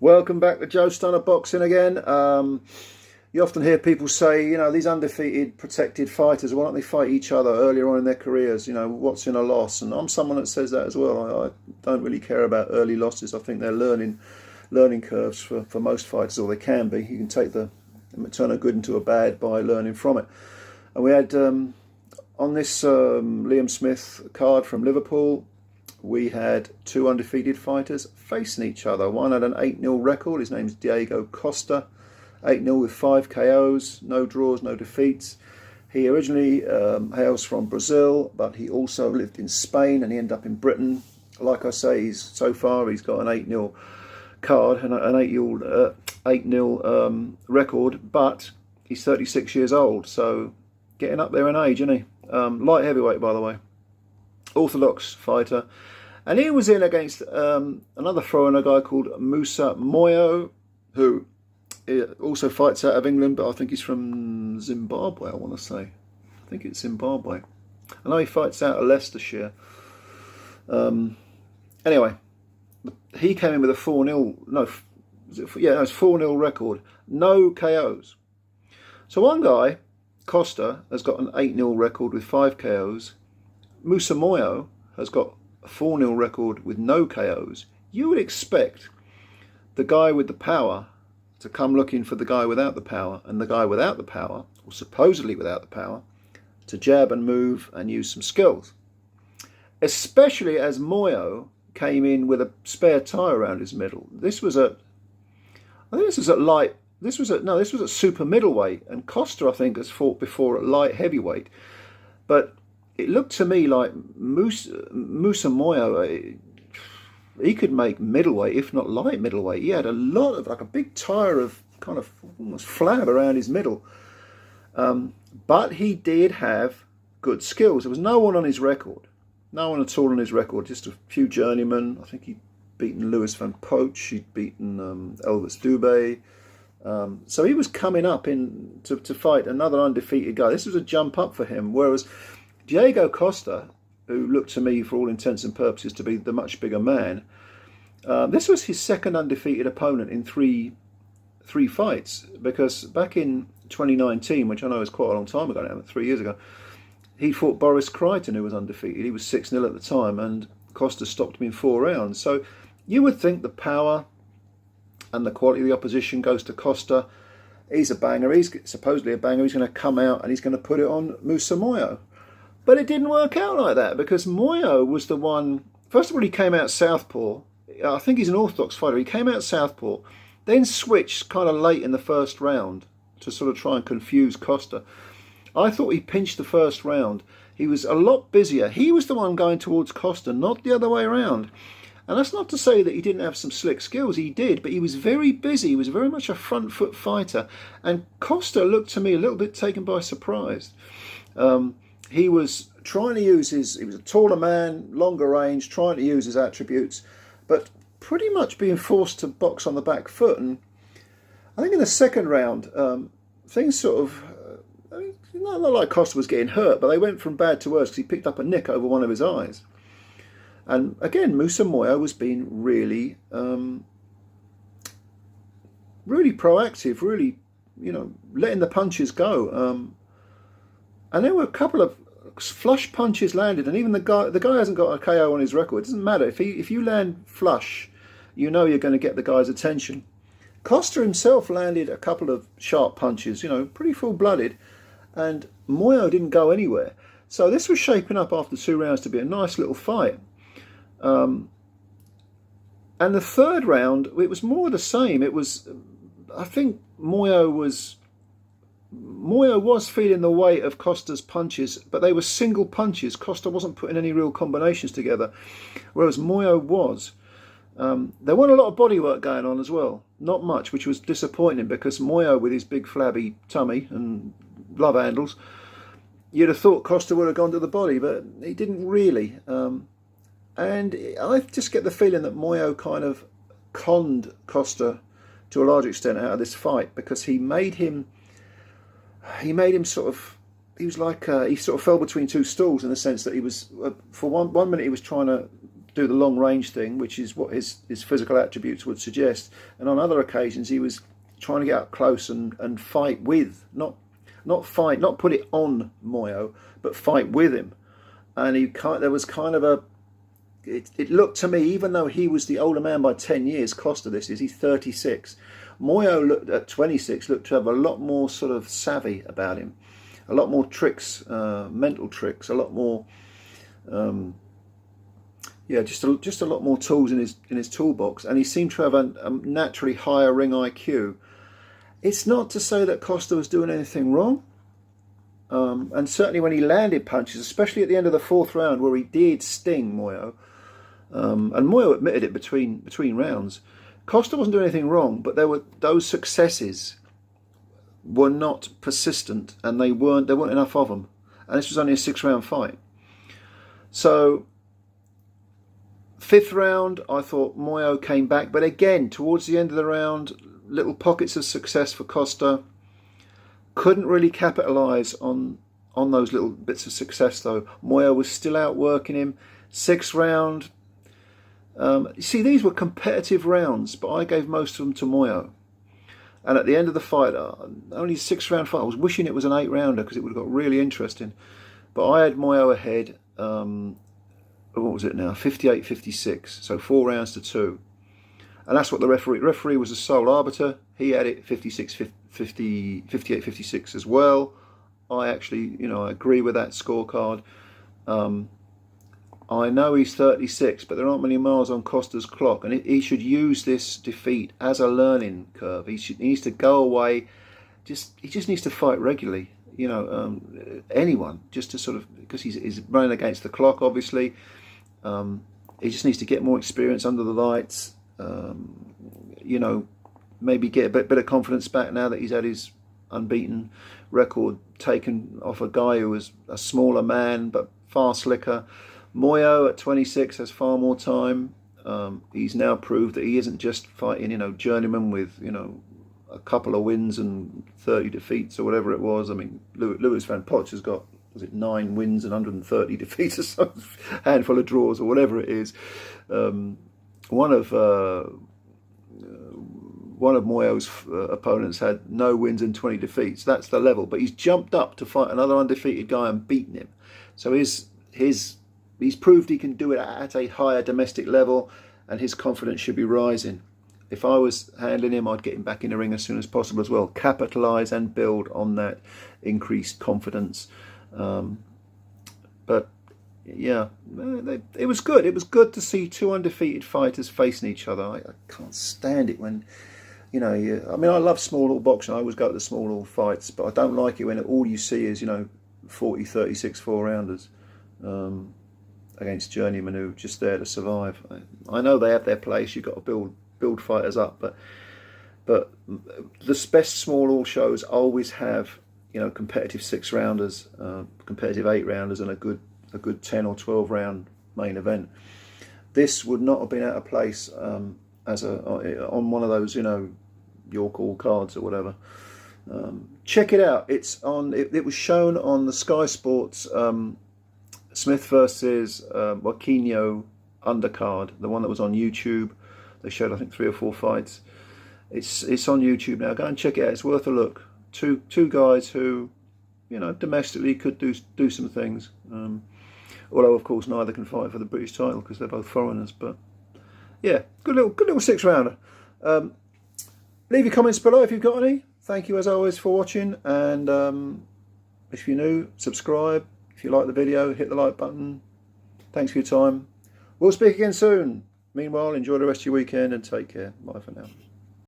Welcome back to Joe Stunner Boxing again. You often hear people say, you know, these undefeated, protected fighters, why don't they fight each other earlier on in their careers? You know, what's in a loss? And I'm someone that says that as well. I don't really care about early losses. I think they're learning curves for most fighters, or they can be. You can turn a good into a bad by learning from it. And we had on this Liam Smith card from Liverpool, we had two undefeated fighters facing each other. One had an 8-0 record. His name's DIEGO Costa. 8-0 with 5 KOs, no draws, no defeats. He originally hails from Brazil, but he also lived in Spain and he ended up in Britain. Like I say, so far he's got an 8-0 card and an 8-0 record, but he's 36 years old, so getting up there in age, isn't he? Light heavyweight, by the way. Orthodox fighter. And he was in against another foreigner, a guy called MUSA Moyo, who also fights out of England, but I think he's from Zimbabwe, I want to say. I think it's Zimbabwe. I know he fights out of Leicestershire. Anyway, he came in with a 4-0, it's 4-0 record. No KOs. So one guy, Costa, has got an 8-0 record with 5 KOs. MUSA Moyo has got a 4-0 record with no KOs. You would expect the guy with the power to come looking for the guy without the power, and the guy without the power, or supposedly without the power, to jab and move and use some skills. Especially as Moyo came in with a spare tire around his middle. This was at super middleweight, and Costa, I think, has fought before at light heavyweight. But it looked to me like MUSA Moyo, he could make middleweight, if not light middleweight. He had a lot of, like a big tire of kind of almost flab around his middle. But he did have good skills. There was no one on his record. No one at all on his record. Just a few journeymen. I think he'd beaten Lewis van Poach. He'd beaten Elvis Dubé. So he was coming up to fight another undefeated guy. This was a jump up for him. Whereas DIEGO Costa, who looked to me for all intents and purposes to be the much bigger man, this was his second undefeated opponent in three fights, because back in 2019, which I know is quite a long time ago now, 3 years ago, he fought Boris Crichton, who was undefeated. He was 6-0 at the time, and Costa stopped him in 4 rounds. So you would think the power and the quality of the opposition goes to Costa. He's a banger. He's supposedly a banger. He's going to come out and he's going to put it on MUSA Moyo. But it didn't work out like that, because Moyo was the one. First of all, he came out southpaw. I think he's an orthodox fighter. He came out southpaw, then switched kind of late in the first round to sort of try and confuse Costa. I thought he pinched the first round. He was a lot busier. He was the one going towards Costa, not the other way around. And that's not to say that he didn't have some slick skills. He did, but he was very busy. He was very much a front foot fighter. And Costa looked to me a little bit taken by surprise. He was trying to use he was a taller man, longer range, trying to use his attributes, but pretty much being forced to box on the back foot. And I think in the second round, things sort of, not like Costa was getting hurt, but they went from bad to worse because he picked up a nick over one of his eyes. And again, MUSA Moyo was being really, really proactive, really, letting the punches go. And there were a couple of flush punches landed, and even the guy hasn't got a KO on his record. It doesn't matter if you land flush, you know you're going to get the guy's attention. Costa himself landed a couple of sharp punches, pretty full-blooded, and Moyo didn't go anywhere. So this was shaping up after 2 rounds to be a nice little fight. And the third round, it was more the same. It was, I think Moyo was feeling the weight of Costa's punches, but they were single punches. Costa wasn't putting any real combinations together, whereas Moyo was. There wasn't a lot of body work going on as well. Not much, which was disappointing, because Moyo, with his big flabby tummy and love handles, you'd have thought Costa would have gone to the body, but he didn't really. And I just get the feeling that Moyo kind of conned Costa to a large extent out of this fight, because he made him sort of, he sort of fell between two stools, in the sense that he was, for one minute he was trying to do the long range thing, which is what his physical attributes would suggest. And on other occasions, he was trying to get up close and fight with, not put it on Moyo, but fight with him. And there was kind of a, it looked to me, even though he was the older man by 10 years, Costa this is, he's 36. Moyo looked at 26, looked to have a lot more sort of savvy about him, a lot more tricks, mental tricks, a lot more, yeah, just a lot more tools in his toolbox, and he seemed to have a naturally higher ring IQ. It's not to say that Costa was doing anything wrong, and certainly when he landed punches, especially at the end of the 4th round where he did sting Moyo, and Moyo admitted it between rounds. Costa wasn't doing anything wrong, but those successes were not persistent, and there weren't enough of them, and this was only a 6-round fight. So 5th round, I thought Moyo came back, but again towards the end of the round, little pockets of success for Costa. Couldn't really capitalise on those little bits of success though. Moyo was still outworking him. 6th round, you see, these were competitive rounds, but I gave most of them to Moyo. And at the end of the fight, only a 6-round fight, I was wishing it was an 8-rounder because it would have got really interesting. But I had Moyo ahead, what was it now, 58-56, so 4 rounds to 2. And that's what the referee was the sole arbiter. He had it 58-56 as well. I actually, I agree with that scorecard. I know he's 36, but there aren't many miles on Costa's clock, and he should use this defeat as a learning curve. He needs to go away. He just needs to fight regularly. Anyone, just to sort of, because he's running against the clock, obviously. He just needs to get more experience under the lights. Maybe get a bit of confidence back now that he's had his unbeaten record taken off a guy who was a smaller man but far slicker. Moyo at 26 has far more time. He's now proved that he isn't just fighting, journeyman with, a couple of wins and 30 defeats or whatever it was. I mean, Lewis Van Potch has got, was it 9 wins and 130 defeats or something, handful of draws or whatever it is. One of Moyo's opponents had no wins and 20 defeats. That's the level. But he's jumped up to fight another undefeated guy and beaten him. So he's proved he can do it at a higher domestic level, and his confidence should be rising. If I was handling him, I'd get him back in the ring as soon as possible as well. Capitalise and build on that increased confidence. But yeah, it was good. It was good to see 2 undefeated fighters facing each other. I can't stand it when, I mean, I love small hall boxing. I always go to the small hall fights, but I don't like it when all you see is, 40, 36 4-rounders against journeymen who are just there to survive. I know they have their place. You've got to build fighters up, but the best small hall shows always have, competitive 6-rounders, competitive 8-rounders, and a good 10 or 12 round main event. This would not have been out of place as on one of those, York Hall cards or whatever. Check it out. It's on. It was shown on the Sky Sports Smith versus Mwakinyo undercard, the one that was on YouTube. They showed, I think, 3 or 4 fights. It's on YouTube now. Go and check it out. It's worth a look. Two guys who, domestically could do some things. Although, of course, neither can fight for the British title because they're both foreigners. But yeah, good little 6-rounder. Leave your comments below if you've got any. Thank you as always for watching, and if you're new, subscribe. If you like the video, hit the like button. Thanks for your time. We'll speak again soon. Meanwhile, enjoy the rest of your weekend and take care. Bye for now.